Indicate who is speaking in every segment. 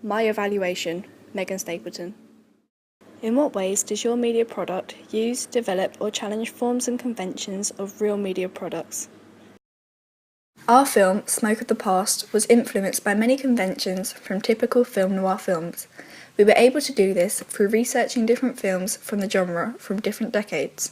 Speaker 1: My evaluation, Megan Stapleton. In what ways does your media product use, develop or challenge forms and conventions of real media products? Our film, Smoke of the Past, was influenced by many conventions from typical film noir films. We were able to do this through researching different films from the genre from different decades.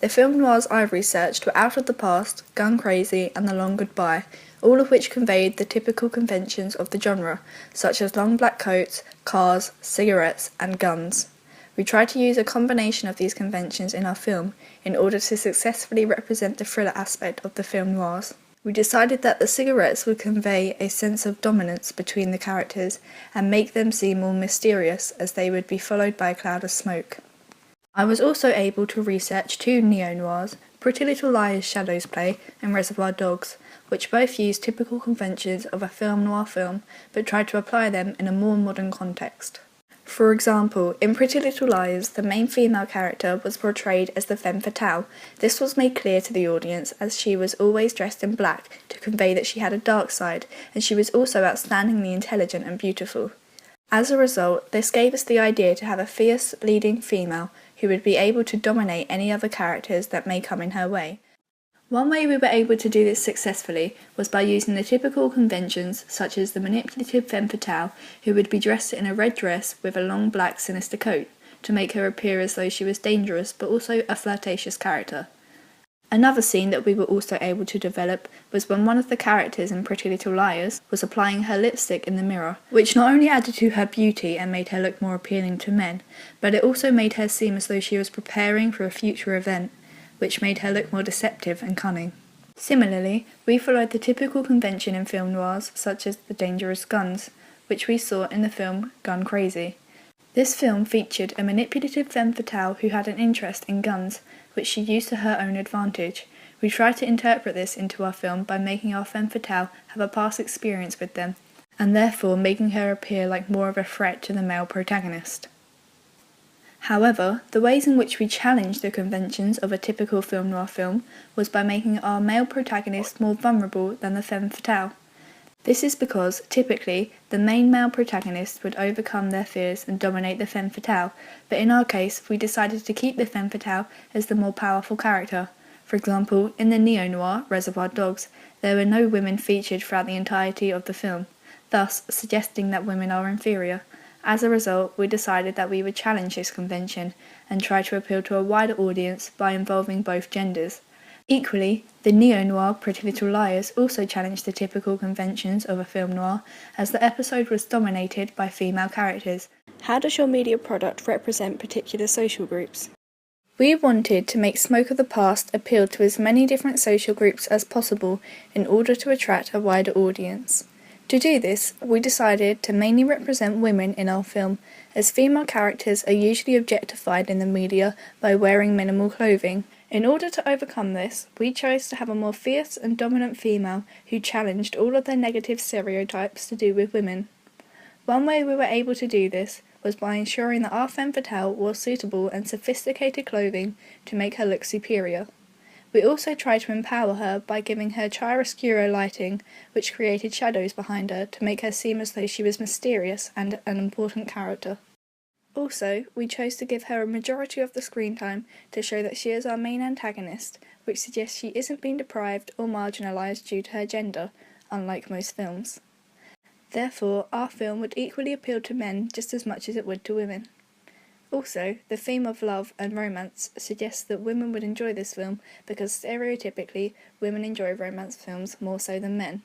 Speaker 1: The film noirs I researched were Out of the Past, Gun Crazy and The Long Goodbye, all of which conveyed the typical conventions of the genre, such as long black coats, cars, cigarettes and guns. We tried to use a combination of these conventions in our film in order to successfully represent the thriller aspect of the film noirs. We decided that the cigarettes would convey a sense of dominance between the characters and make them seem more mysterious as they would be followed by a cloud of smoke. I was also able to research two neo-noirs, Pretty Little Liars Shadows Play and Reservoir Dogs, which both use typical conventions of a film noir film but tried to apply them in a more modern context. For example, in Pretty Little Liars, the main female character was portrayed as the femme fatale. This was made clear to the audience as she was always dressed in black to convey that she had a dark side, and she was also outstandingly intelligent and beautiful. As a result, this gave us the idea to have a fierce leading female who would be able to dominate any other characters that may come in her way. One way we were able to do this successfully was by using the typical conventions such as the manipulative femme fatale who would be dressed in a red dress with a long black sinister coat to make her appear as though she was dangerous but also a flirtatious character. Another scene that we were also able to develop was when one of the characters in Pretty Little Liars was applying her lipstick in the mirror, which not only added to her beauty and made her look more appealing to men, but it also made her seem as though she was preparing for a future event, which made her look more deceptive and cunning. Similarly, we followed the typical convention in film noirs such as the dangerous guns, which we saw in the film Gun Crazy. This film featured a manipulative femme fatale who had an interest in guns, which she used to her own advantage. We tried to interpret this into our film by making our femme fatale have a past experience with them, and therefore making her appear like more of a threat to the male protagonist. However, the ways in which we challenged the conventions of a typical film noir film was by making our male protagonist more vulnerable than the femme fatale. This is because, typically, the main male protagonist would overcome their fears and dominate the femme fatale, but in our case, we decided to keep the femme fatale as the more powerful character. For example, in the neo-noir, Reservoir Dogs, there were no women featured throughout the entirety of the film, thus suggesting that women are inferior. As a result, we decided that we would challenge this convention and try to appeal to a wider audience by involving both genders. Equally, the neo-noir Pretty Little Liars also challenged the typical conventions of a film noir, as the episode was dominated by female characters. How does your media product represent particular social groups? We wanted to make Smoke of the Past appeal to as many different social groups as possible in order to attract a wider audience. To do this, we decided to mainly represent women in our film, as female characters are usually objectified in the media by wearing minimal clothing. In order to overcome this, we chose to have a more fierce and dominant female who challenged all of the negative stereotypes to do with women. One way we were able to do this was by ensuring that our femme fatale wore suitable and sophisticated clothing to make her look superior. We also tried to empower her by giving her chiaroscuro lighting, which created shadows behind her to make her seem as though she was mysterious and an important character. Also, we chose to give her a majority of the screen time to show that she is our main antagonist, which suggests she isn't being deprived or marginalised due to her gender, unlike most films. Therefore, our film would equally appeal to men just as much as it would to women. Also, the theme of love and romance suggests that women would enjoy this film because stereotypically, women enjoy romance films more so than men.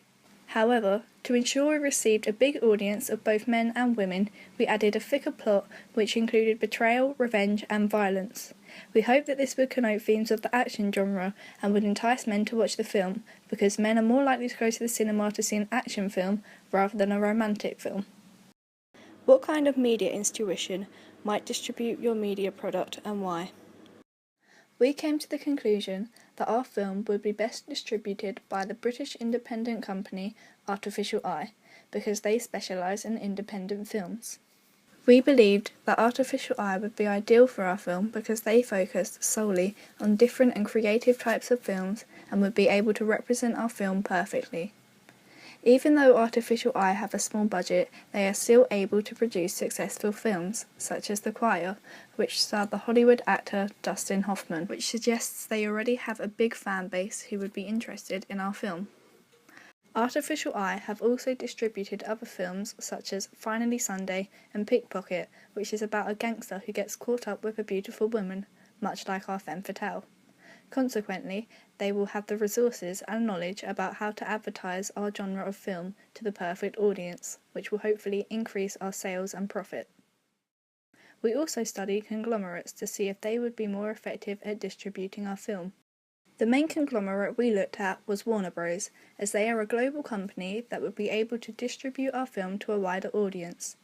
Speaker 1: However, to ensure we received a big audience of both men and women, we added a thicker plot which included betrayal, revenge and violence. We hope that this would connote themes of the action genre and would entice men to watch the film, because men are more likely to go to the cinema to see an action film rather than a romantic film. What kind of media institution might distribute your media product and why? We came to the conclusion that our film would be best distributed by the British independent company Artificial Eye, because they specialise in independent films. We believed that Artificial Eye would be ideal for our film because they focused solely on different and creative types of films and would be able to represent our film perfectly. Even though Artificial Eye have a small budget, they are still able to produce successful films, such as The Choir, which starred the Hollywood actor Dustin Hoffman, which suggests they already have a big fan base who would be interested in our film. Artificial Eye have also distributed other films such as Finally Sunday and Pickpocket, which is about a gangster who gets caught up with a beautiful woman, much like our femme fatale. Consequently, they will have the resources and knowledge about how to advertise our genre of film to the perfect audience, which will hopefully increase our sales and profit. We also studied conglomerates to see if they would be more effective at distributing our film. The main conglomerate we looked at was Warner Bros., as they are a global company that would be able to distribute our film to a wider audience.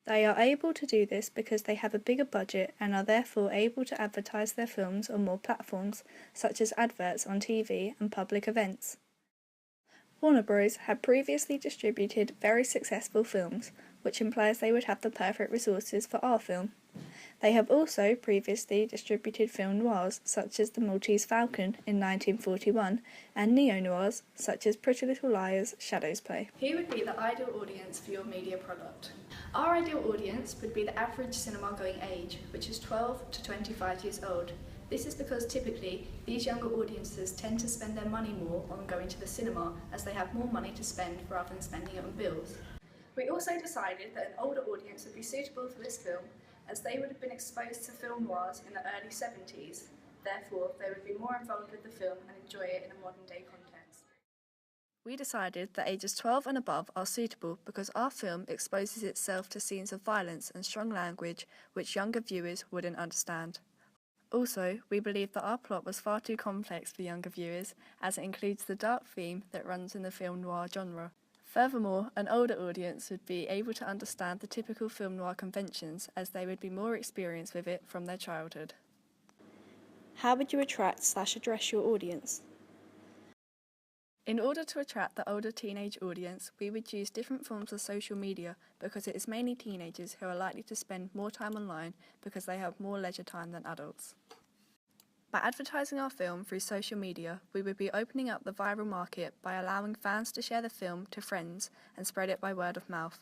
Speaker 1: They are able to do this because they have a bigger budget and are therefore able to advertise their films on more platforms, such as adverts on TV and public events. Warner Bros. Had previously distributed very successful films, which implies they would have the perfect resources for our film. They have also previously distributed film noirs such as The Maltese Falcon in 1941 and neo-noirs such as Pretty Little Liars, Shadows Play. Who would be the ideal audience for your media product? Our ideal audience would be the average cinema-going age, which is 12 to 25 years old. This is because typically these younger audiences tend to spend their money more on going to the cinema as they have more money to spend rather than spending it on bills. We also decided that an older audience would be suitable for this film as they would have been exposed to film noirs in the early 70s. Therefore, they would be more involved with the film and enjoy it in a modern day context. We decided that ages 12 and above are suitable because our film exposes itself to scenes of violence and strong language which younger viewers wouldn't understand. Also, we believed that our plot was far too complex for younger viewers as it includes the dark theme that runs in the film noir genre. Furthermore, an older audience would be able to understand the typical film noir conventions as they would be more experienced with it from their childhood. How would you attract/address your audience? In order to attract the older teenage audience, we would use different forms of social media because it is mainly teenagers who are likely to spend more time online because they have more leisure time than adults. By advertising our film through social media, we would be opening up the viral market by allowing fans to share the film to friends and spread it by word of mouth.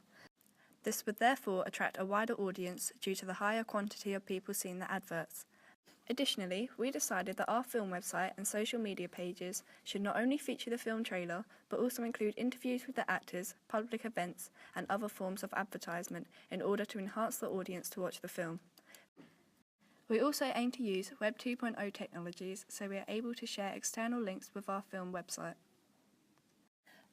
Speaker 1: This would therefore attract a wider audience due to the higher quantity of people seeing the adverts. Additionally, we decided that our film website and social media pages should not only feature the film trailer, but also include interviews with the actors, public events, and other forms of advertisement in order to enhance the audience to watch the film. We also aim to use Web 2.0 technologies so we are able to share external links with our film website.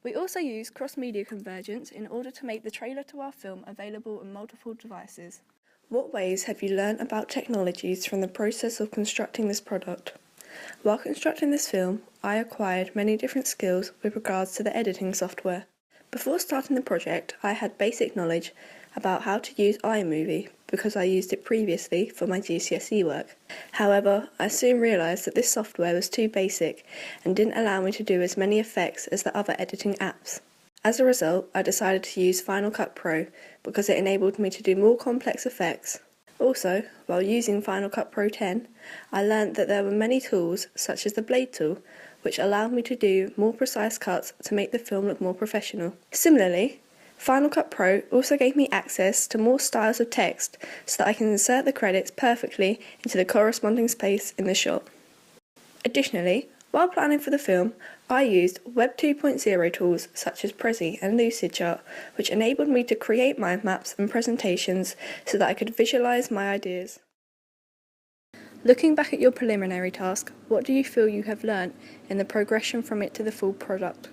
Speaker 1: We also use cross-media convergence in order to make the trailer to our film available on multiple devices. What ways have you learnt about technologies from the process of constructing this product? While constructing this film, I acquired many different skills with regards to the editing software. Before starting the project, I had basic knowledge about how to use iMovie because I used it previously for my GCSE work. However, I soon realised that this software was too basic and didn't allow me to do as many effects as the other editing apps. As a result, I decided to use Final Cut Pro because it enabled me to do more complex effects. Also, while using Final Cut Pro 10, I learnt that there were many tools, such as the blade tool, which allowed me to do more precise cuts to make the film look more professional. Similarly, Final Cut Pro also gave me access to more styles of text so that I can insert the credits perfectly into the corresponding space in the shot. Additionally, while planning for the film, I used Web 2.0 tools such as Prezi and Lucidchart, which enabled me to create mind maps and presentations so that I could visualise my ideas. Looking back at your preliminary task, what do you feel you have learnt in the progression from it to the full product?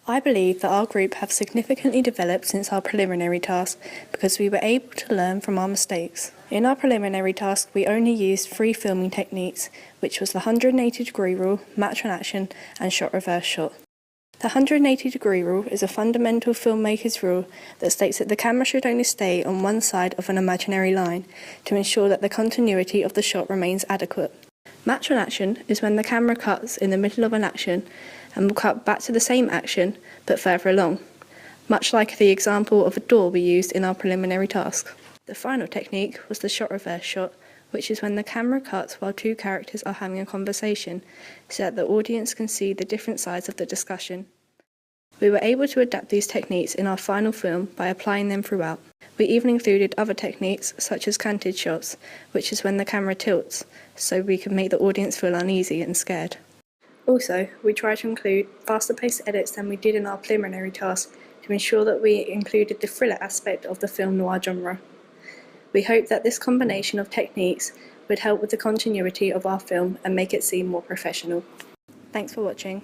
Speaker 1: I believe that our group have significantly developed since our preliminary task because we were able to learn from our mistakes. In our preliminary task, we only used 3 filming techniques, which was the 180-degree rule, match on action, and shot reverse shot. The 180-degree rule is a fundamental filmmaker's rule that states that the camera should only stay on one side of an imaginary line to ensure that the continuity of the shot remains adequate. Match on action is when the camera cuts in the middle of an action and will cut back to the same action but further along, much like the example of a door we used in our preliminary task. The final technique was the shot reverse shot, which is when the camera cuts while 2 characters are having a conversation so that the audience can see the different sides of the discussion. We were able to adapt these techniques in our final film by applying them throughout. We even included other techniques such as canted shots, which is when the camera tilts, so we can make the audience feel uneasy and scared. Also, we tried to include faster-paced edits than we did in our preliminary task to ensure that we included the thriller aspect of the film noir genre. We hope that this combination of techniques would help with the continuity of our film and make it seem more professional. Thanks for watching.